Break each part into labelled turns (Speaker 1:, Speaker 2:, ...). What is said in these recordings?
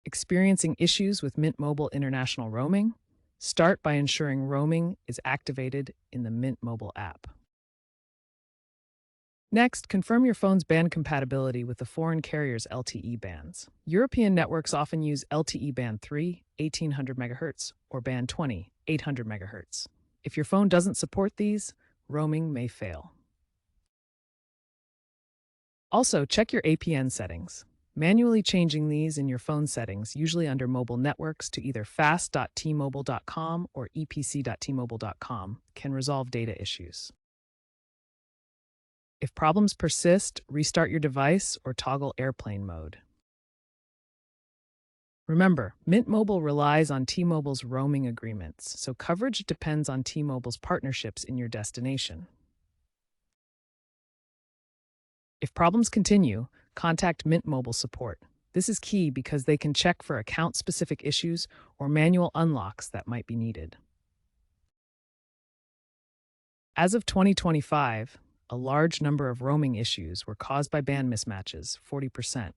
Speaker 1: Experiencing issues with Mint Mobile international roaming? Start by ensuring roaming is activated in the Mint Mobile app. Next, confirm your phone's band compatibility with the foreign carrier's LTE bands. European networks often use LTE band 3, 1800 MHz, or band 20, 800 MHz. If your phone doesn't support these, roaming may fail. Also, check your APN settings. Manually changing these in your phone settings, usually under mobile networks, to either fast.tmobile.com or epc.tmobile.com, can resolve data issues. If problems persist, restart your device or toggle airplane mode. Remember, Mint Mobile relies on T-Mobile's roaming agreements, so coverage depends on T-Mobile's partnerships in your destination. If problems continue, contact Mint Mobile support. This is key because they can check for account-specific issues or manual unlocks that might be needed. As of 2025, a large number of roaming issues were caused by band mismatches, 40%.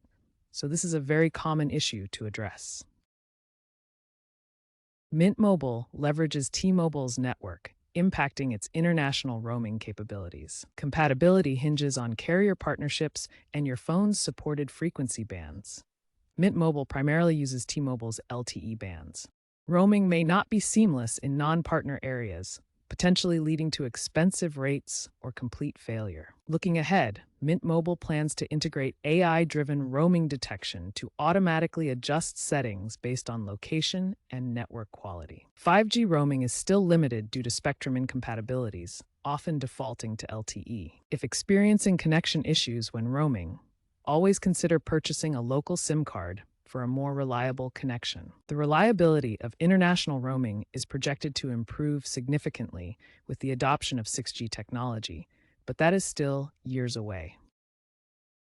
Speaker 1: So this is a very common issue to address. Mint Mobile leverages T-Mobile's network, impacting its international roaming capabilities. Compatibility hinges on carrier partnerships and your phone's supported frequency bands. Mint Mobile primarily uses T-Mobile's LTE bands. Roaming may not be seamless in non-partner areas, potentially leading to expensive rates or complete failure. Looking ahead, Mint Mobile plans to integrate AI-driven roaming detection to automatically adjust settings based on location and network quality. 5G roaming is still limited due to spectrum incompatibilities, often defaulting to LTE. If experiencing connection issues when roaming, always consider purchasing a local SIM card for a more reliable connection. The reliability of international roaming is projected to improve significantly with the adoption of 6G technology, but that is still years away.